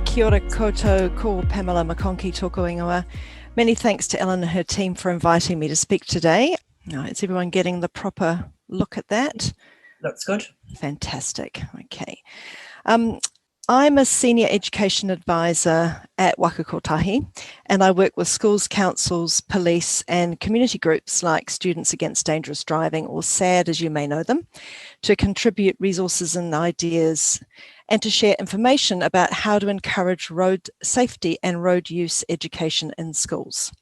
Kia ora koutou, ko Pamela McConchie tōku ingoa. Many thanks to Ellen and her team for inviting me to speak today. Is everyone getting the proper look at that? Looks good. Fantastic. Okay. I'm a senior education advisor at Waka Kotahi, and I work with schools, councils, police, and community groups like Students Against Dangerous Driving, or SAD as you may know them, to contribute resources and ideas and to share information about how to encourage road safety and road use education in schools.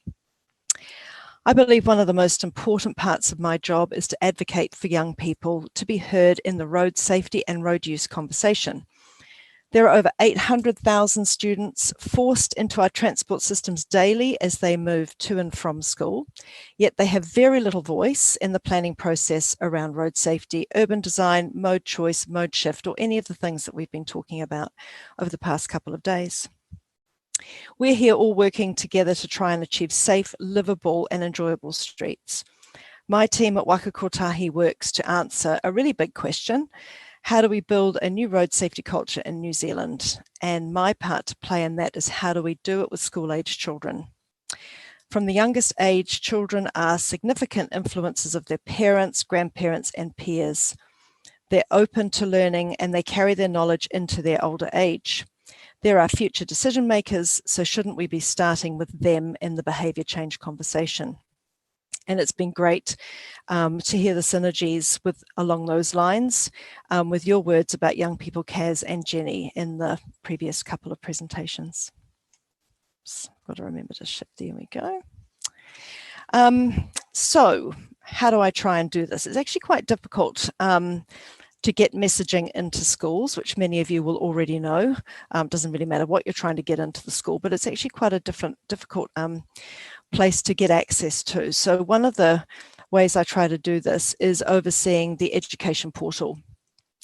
I believe one of the most important parts of my job is to advocate for young people to be heard in the road safety and road use conversation. There are over 800,000 students forced into our transport systems daily as they move to and from school, yet they have very little voice in the planning process around road safety, urban design, mode choice, mode shift, or any of the things that we've been talking about over the past couple of days. We're here all working together to try and achieve safe, livable, and enjoyable streets. My team at Waka Kotahi works to answer a really big question. How do we build a new road safety culture in New Zealand? And my part to play in that is how do we do it with school-age children? From the youngest age, children are significant influences of their parents, grandparents, and peers. They're open to learning and they carry their knowledge into their older age. They're our future decision makers, so shouldn't we be starting with them in the behaviour change conversation? And it's been great to hear the synergies along those lines with your words about young people, Kaz and Jenny, in the previous couple of presentations. Oops, got to remember to shift. There we go. So how do I try and do this? It's actually quite difficult to get messaging into schools, which many of you will already know. Doesn't really matter what you're trying to get into the school, but it's actually quite a difficult place to get access to. So one of the ways I try to do this is overseeing the education portal,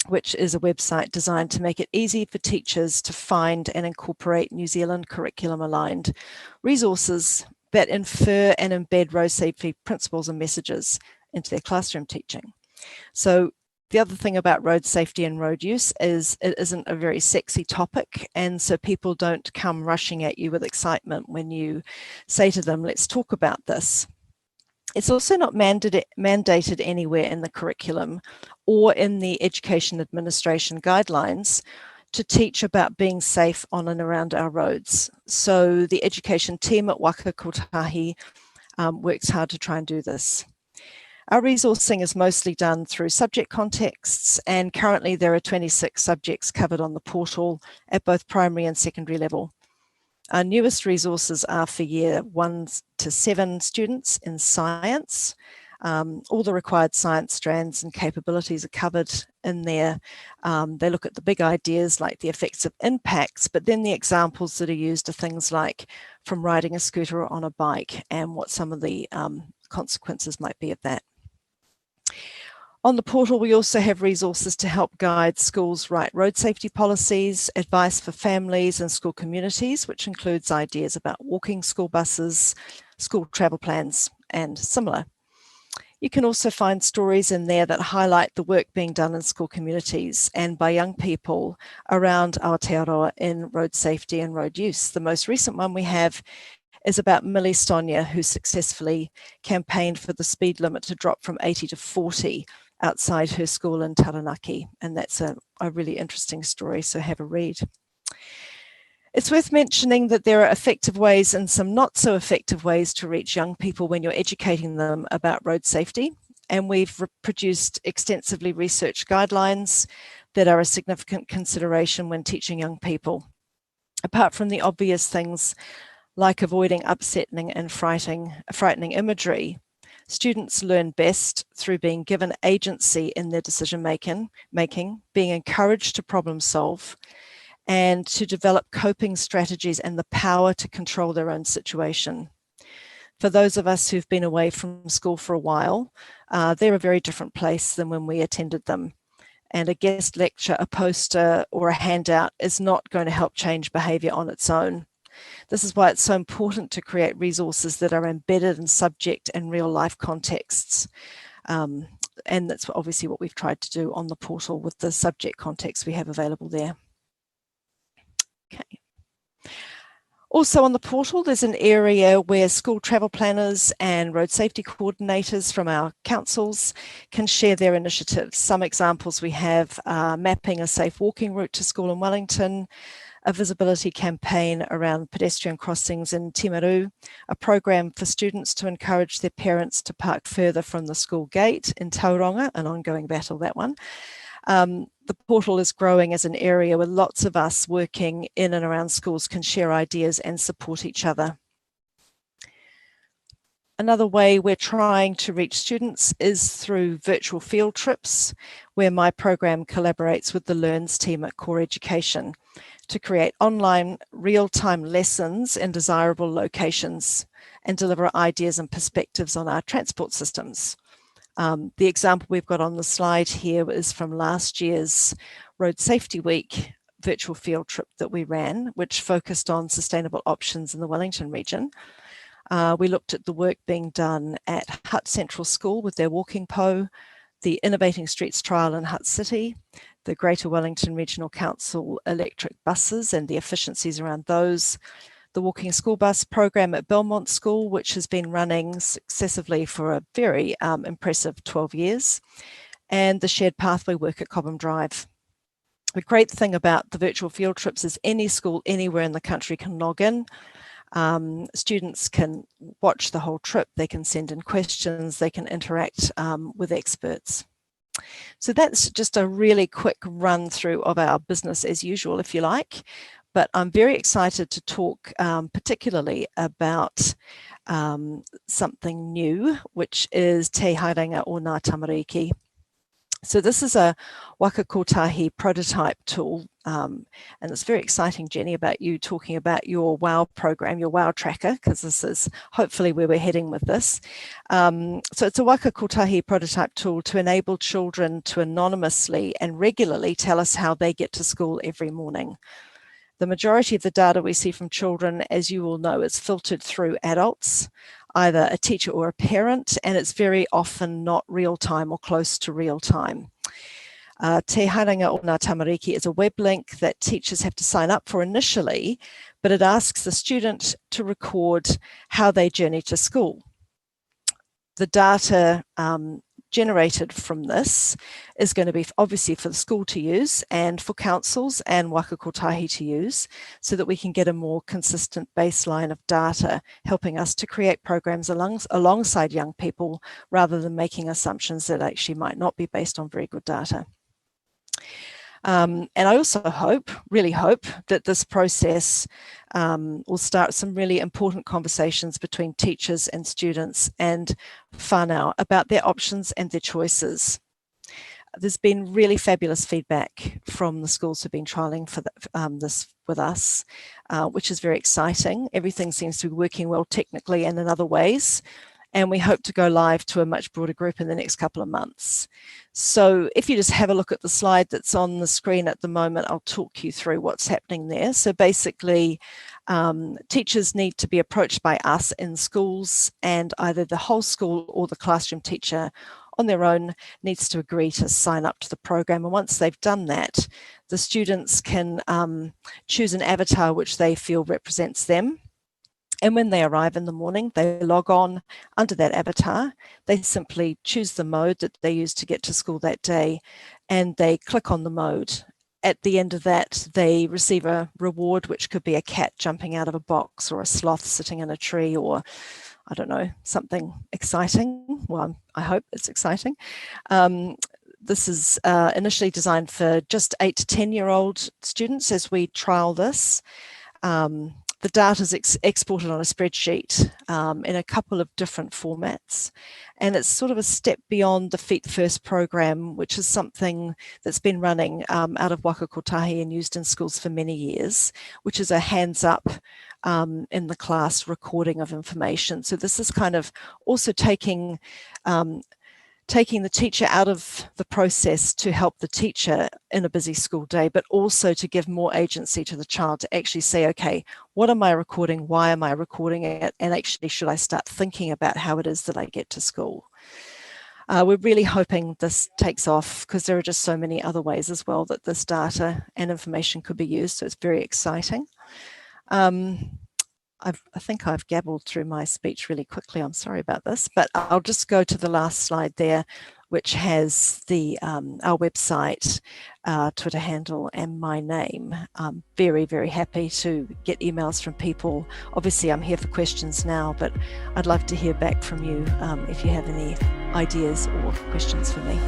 which is a website designed to make it easy for teachers to find and incorporate New Zealand curriculum aligned resources that infer and embed road safety principles and messages into their classroom teaching. So the other thing about road safety and road use is it isn't a very sexy topic, and so people don't come rushing at you with excitement when you say to them, let's talk about this. It's also not mandated anywhere in the curriculum or in the Education Administration guidelines to teach about being safe on and around our roads. So the education team at Waka Kotahi works hard to try and do this. Our resourcing is mostly done through subject contexts, and currently there are 26 subjects covered on the portal at both primary and secondary level. Our newest resources are for year 1 to 7 students in science. All the required science strands and capabilities are covered in there. They look at the big ideas like the effects of impacts, but then the examples that are used are things like from riding a scooter or on a bike and what some of the consequences might be of that. On the portal, we also have resources to help guide schools write road safety policies, advice for families and school communities, which includes ideas about walking school buses, school travel plans, and similar. You can also find stories in there that highlight the work being done in school communities and by young people around Aotearoa in road safety and road use. The most recent one we have is about Millie Stonia, who successfully campaigned for the speed limit to drop from 80 to 40 outside her school in Taranaki. And that's a really interesting story, so have a read. It's worth mentioning that there are effective ways and some not so effective ways to reach young people when you're educating them about road safety. And we've produced extensively researched guidelines that are a significant consideration when teaching young people. Apart from the obvious things like avoiding upsetting and frightening imagery, students learn best through being given agency in their decision making, being encouraged to problem solve, and to develop coping strategies and the power to control their own situation. For those of us who've been away from school for a while, they're a very different place than when we attended them. And a guest lecture, a poster, or a handout is not going to help change behaviour on its own. This is why it's so important to create resources that are embedded in subject and real life contexts. And that's obviously what we've tried to do on the portal with the subject context we have available there. Okay. Also on the portal, there's an area where school travel planners and road safety coordinators from our councils can share their initiatives. Some examples we have are mapping a safe walking route to school in Wellington, a visibility campaign around pedestrian crossings in Timaru, a program for students to encourage their parents to park further from the school gate in Tauranga, an ongoing battle, that one. The portal is growing as an area where lots of us working in and around schools can share ideas and support each other. Another way we're trying to reach students is through virtual field trips, where my program collaborates with the Learns team at Core Education to create online real-time lessons in desirable locations and deliver ideas and perspectives on our transport systems. The example we've got on the slide here is from last year's Road Safety Week virtual field trip that we ran, which focused on sustainable options in the Wellington region. We looked at the work being done at Hutt Central School with their walking po, the Innovating Streets trial in Hutt City, the Greater Wellington Regional Council electric buses and the efficiencies around those, the walking school bus program at Belmont School, which has been running successively for a very impressive 12 years, and the shared pathway work at Cobham Drive. The great thing about the virtual field trips is any school anywhere in the country can log in. Students can watch the whole trip, they can send in questions, they can interact with experts. So that's just a really quick run through of our business as usual, if you like. But I'm very excited to talk particularly about something new, which is Te Haerenga o Ngā Tamariki. So this is a waka kotahi prototype tool, and it's very exciting, Jenny, about you talking about your WOW program, your WOW tracker, because this is hopefully where we're heading with this. So it's a waka kotahi prototype tool to enable children to anonymously and regularly tell us how they get to school every morning. The majority of the data we see from children, as you all know, is filtered through adults, either a teacher or a parent, and it's very often not real time or close to real time. Te Haerenga o Ngā Tamariki is a web link that teachers have to sign up for initially, but it asks the student to record how they journey to school. The data generated from this is going to be obviously for the school to use and for councils and waka kotahi to use, so that we can get a more consistent baseline of data, helping us to create programs alongside young people rather than making assumptions that actually might not be based on very good data. And I also really hope that this process will start some really important conversations between teachers and students and whānau about their options and their choices. There's been really fabulous feedback from the schools who've been trialling for this with us, which is very exciting. Everything seems to be working well technically and in other ways. And we hope to go live to a much broader group in the next couple of months. So if you just have a look at the slide that's on the screen at the moment, I'll talk you through what's happening there. So basically, teachers need to be approached by us in schools, and either the whole school or the classroom teacher on their own needs to agree to sign up to the program. And once they've done that, the students can choose an avatar which they feel represents them. And when they arrive in the morning, they log on under that avatar. They simply choose the mode that they use to get to school that day, and they click on the mode. At the end of that, they receive a reward, which could be a cat jumping out of a box or a sloth sitting in a tree, or I don't know, something exciting. Well, I hope it's exciting. This is initially designed for just 8 to 10-year-old students as we trial this. The data is exported on a spreadsheet in a couple of different formats, and it's sort of a step beyond the Feet First program, which is something that's been running out of waka kotahi and used in schools for many years, which is a hands up in the class recording of information. So this is kind of also taking the teacher out of the process to help the teacher in a busy school day, but also to give more agency to the child to actually say, okay, what am I recording? Why am I recording it? And actually, should I start thinking about how it is that I get to school? We're really hoping this takes off, because there are just so many other ways as well that this data and information could be used. So it's very exciting. I think I've gabbled through my speech really quickly. I'm sorry about this, but I'll just go to the last slide there, which has the our website, Twitter handle, and my name. I'm very, very happy to get emails from people. Obviously, I'm here for questions now, but I'd love to hear back from you if you have any ideas or questions for me.